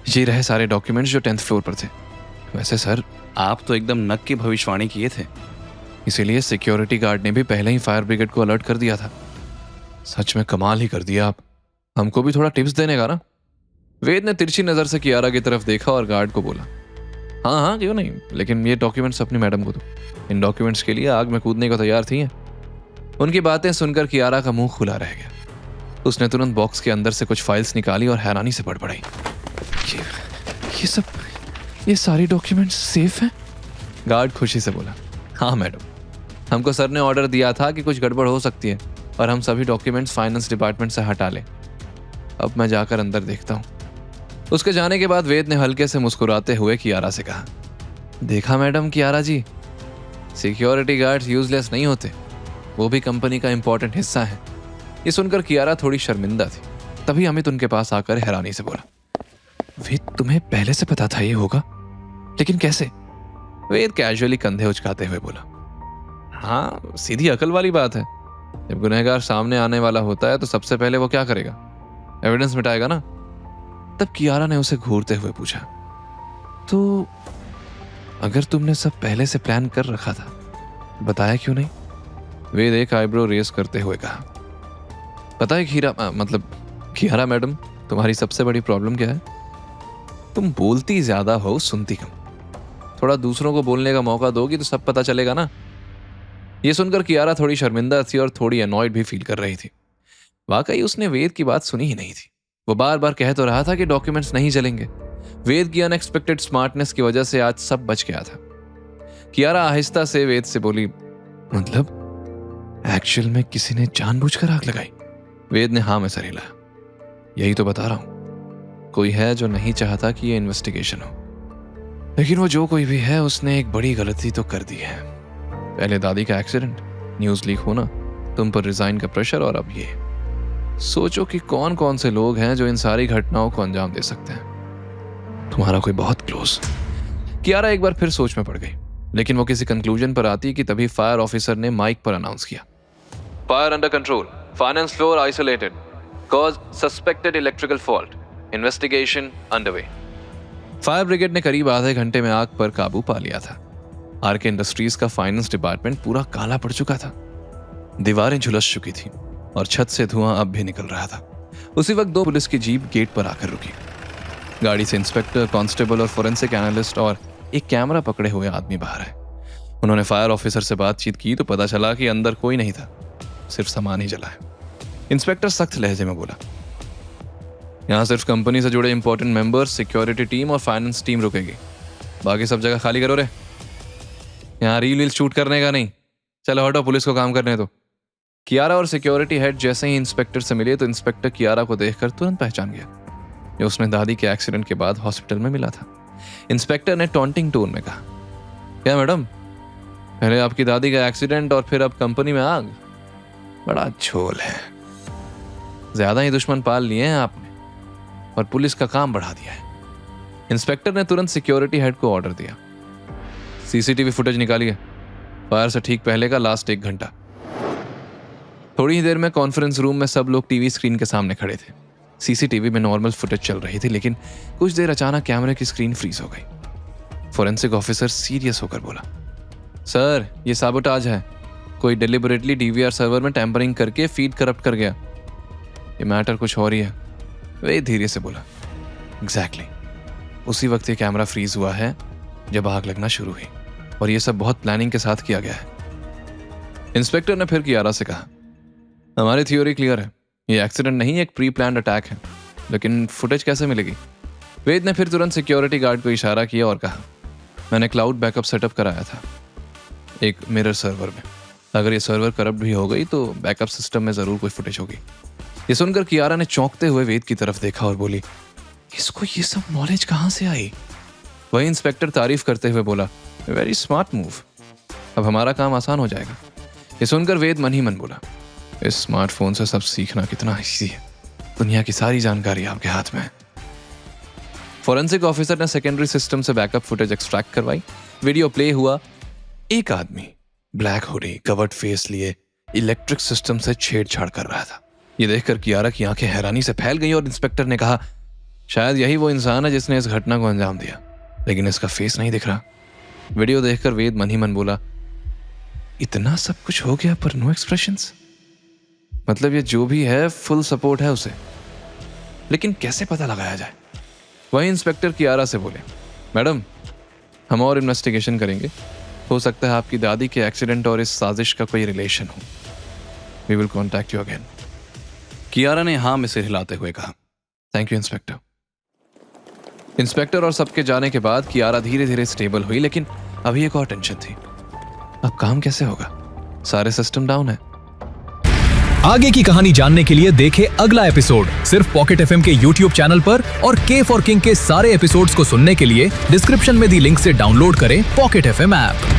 ये रहे सारे डॉक्यूमेंट्स जो 10th फ्लोर पर थे। वैसे सर, आप तो एकदम नक की भविष्यवाणी किए थे। इसीलिए सिक्योरिटी गार्ड ने भी पहले ही फायर ब्रिगेड को अलर्ट कर दिया था। सच में कमाल ही कर दिया आप। हमको भी थोड़ा टिप्स देने का ना। वेद ने तिरछी नजर से कियारा की तरफ देखा और गार्ड को बोला, हाँ हाँ क्यों नहीं, लेकिन ये डॉक्यूमेंट्स अपनी मैडम को दो। इन डॉक्यूमेंट्स के लिए आग में कूदने को तैयार थी। उनकी बातें सुनकर कियारा का मुंह खुला रह गया। उसने तुरंत बॉक्स के अंदर से कुछ फाइल्स निकाली और हैरानी से बड़बड़ाई, ये सारे डॉक्यूमेंट्स सेफ हैं? गार्ड खुशी से बोला, हाँ मैडम, हमको सर ने ऑर्डर दिया था कि कुछ गड़बड़ हो सकती है और हम सभी डॉक्यूमेंट्स फाइनेंस डिपार्टमेंट से हटा लें। अब मैं जाकर अंदर देखता हूँ। उसके जाने के बाद वेद ने हल्के से मुस्कुराते हुए कियारा से कहा, देखा मैडम कियारा जी, सिक्योरिटी गार्ड्स यूजलेस नहीं होते, वो भी कंपनी का इंपॉर्टेंट हिस्सा है। ये सुनकर कियारा थोड़ी शर्मिंदा थी। तभी अमित उनके पास आकर हैरानी से बोला, वेद तुम्हें पहले से पता था ये होगा, लेकिन कैसे? वेद कैजुअली कंधे उचकाते हुए बोला, हाँ सीधी अकल वाली बात है। जब गुनहगार सामने आने वाला होता है तो सबसे पहले वो क्या करेगा? एविडेंस मिटाएगा ना। तब कियारा ने उसे घूरते हुए पूछा, तो अगर तुमने सब पहले से प्लान कर रखा था, बताया क्यों नहीं? वेद एक आईब्रो रेस करते हुए कहा, पता है कियारा मैडम, तुम्हारी सबसे बड़ी प्रॉब्लम क्या है? तुम बोलती ज्यादा हो, सुनती कम। थोड़ा दूसरों को बोलने का मौका दोगी तो सब पता चलेगा ना। यह सुनकर कियारा थोड़ी शर्मिंदा थी और थोड़ी अनॉयड भी फील कर रही थी। वाकई उसने वेद की बात सुनी ही नहीं थी। वो बार बार कह तो रहा था कि डॉक्यूमेंट्स नहीं जलेंगे। वेद की अनएक्सपेक्टेड स्मार्टनेस की वजह से आज सब बच गया था। कियारा आहिस्ता से वेद से बोली, मतलब एक्चुअल में किसी ने जानबूझकर आग लगाई? वेद ने हाँ में सर हिलाया, यही तो बता रहा हूं, कोई है जो नहीं चाहता कि ये इन्वेस्टिगेशन हो। लेकिन वो जो कोई भी है उसने एक बड़ी गलती तो कर दी है। पहले दादी का एक्सीडेंट, न्यूज लीक होना, तुम पर रिजाइन का प्रेशर और अब ये। सोचो कि कौन कौन से लोग हैं जो इन सारी घटनाओं को अंजाम दे सकते हैं। तुम्हारा कोई बहुत क्लोज। कियारा एक बार फिर सोच में पड़ गई, लेकिन वो किसी कंक्लूजन पर आती कि तभी फायर ऑफिसर ने माइक पर अनाउंस किया, fire under control, finance floor isolated, cause suspected electrical fault, investigation underway. Fire brigade ने करीब आधे घंटे में आग पर काबू पा लिया था। आरके इंडस्ट्रीज का फाइनेंस डिपार्टमेंट पूरा काला पड़ चुका था। दीवारें झुलस चुकी थी और छत से धुआं अब भी निकल रहा था। उसी वक्त दो पुलिस की जीप गेट पर आकर रुकी। गाड़ी से इंस्पेक्टर, कांस्टेबल और फोरेंसिक एनालिस्ट और एक कैमरा पकड़े हुए आदमी बाहर आए। उन्होंने फायर ऑफिसर से बातचीत की तो पता चला कि अंदर कोई नहीं था, सिर्फ सामान ही जला है। इंस्पेक्टर सख्त लहजे में बोला, यहाँ सिर्फ कंपनी से जुड़े इंपॉर्टेंट मेंबर्स, सिक्योरिटी टीम और फाइनेंस टीम रुकेगी, बाकी सब जगह खाली करो रे। यहाँ रील शूट करने का नहीं, चलो हटो, पुलिस को काम करने दो। कियारा और सिक्योरिटी हेड जैसे ही इंस्पेक्टर से मिले तो इंस्पेक्टर कियारा को देखकर तुरंत पहचान गया, जो उसने दादी के एक्सीडेंट के बाद हॉस्पिटल में मिला था। इंस्पेक्टर ने टॉन्टिंग टोन में कहा, क्या मैडम, पहले आपकी दादी का एक्सीडेंट और फिर अब कंपनी में आग? बड़ा झोल है, ज्यादा ही दुश्मन पाल लिए हैं आपने और पुलिस का काम बढ़ा दिया है। इंस्पेक्टर ने तुरंत सिक्योरिटी हेड को ऑर्डर दिया, सीसीटीवी फुटेज निकालिए, फायर से ठीक पहले का लास्ट 1 घंटा। थोड़ी ही देर में कॉन्फ्रेंस रूम में सब लोग टीवी स्क्रीन के सामने खड़े थे। सीसीटीवी में नॉर्मल फुटेज चल रही थी, लेकिन कुछ देर अचानक कैमरे की स्क्रीन फ्रीज हो गई। फोरेंसिक ऑफिसर सीरियस होकर बोला, सर ये साबोटाज है, कोई डिलिबरेटली डीवीआर सर्वर में टैंपरिंग करके फीड करप्ट कर गया, ये मैटर कुछ और ही है। वे धीरे से बोला, एग्जैक्टली उसी वक्त ये कैमरा फ्रीज हुआ है जब आग लगना शुरू हुई, और ये सब बहुत प्लानिंग के साथ किया गया है। इंस्पेक्टर ने फिर कियारा से कहा, हमारी थ्योरी क्लियर है, ये एक्सीडेंट नहीं एक प्री प्लान्ड अटैक है, लेकिन फुटेज कैसे मिलेगी? वेद ने फिर तुरंत सिक्योरिटी गार्ड को इशारा किया और कहा, मैंने क्लाउड बैकअप सेटअप कराया था एक मिरर सर्वर में, अगर ये सर्वर करप्ट भी हो गई तो बैकअप सिस्टम में जरूर कोई फुटेज होगी। ये सुनकर कियारा ने चौंकते हुए वेद की तरफ देखा और बोली, इसको ये सब नॉलेज कहां से आई? वही इंस्पेक्टर तारीफ करते हुए बोला, वेरी स्मार्ट मूव, अब हमारा काम आसान हो जाएगा। ये सुनकर वेद मन ही मन बोला, इस स्मार्टफोन से सब सीखना कितना इजी है, दुनिया की सारी जानकारी आपके हाथ में है। फोरेंसिक ऑफिसर ने सेकेंडरी सिस्टम से बैकअप फुटेज एक्सट्रैक्ट करवाई। वीडियो प्ले हुआ, एक आदमी ब्लैक हुडी, कवर्ड फेस लिए इलेक्ट्रिक सिस्टम से छेड़छाड़ कर रहा था। ये देखकर कियारा की आंखें हैरानी से फैल गई और इंस्पेक्टर ने कहा, शायद यही वो इंसान है जिसने इस घटना को अंजाम दिया, लेकिन इसका फेस नहीं दिख रहा। वीडियो देखकर वेद मन ही मन बोला, इतना सब कुछ हो गया पर नो एक्सप्रेशंस। मतलब ये जो भी है फुल सपोर्ट है उसे, लेकिन कैसे पता लगाया जाए? वही इंस्पेक्टर कियारा से बोले, मैडम हम और इन्वेस्टिगेशन करेंगे, हो सकता है आपकी दादी के एक्सीडेंट और इस साजिश का कोई रिलेशन हो। We will contact you again. Kiara ने हाँ में सिर हिलाते हुए कहा। Thank you inspector. इंस्पेक्टर और सबके जाने के बाद कियारा धीरे धीरे स्टेबल हुई, लेकिन अभी एक और टेंशन थी। अब काम कैसे होगा? सारे सिस्टम डाउन है। आगे की कहानी जानने के लिए देखें अगला एपिसोड सिर्फ पॉकेट एफएम के YouTube चैनल पर, और के फॉर किंग के सारे एपिसोड्स को सुनने के लिए डिस्क्रिप्शन में दी लिंक से डाउनलोड करें पॉकेट एफएम ऐप।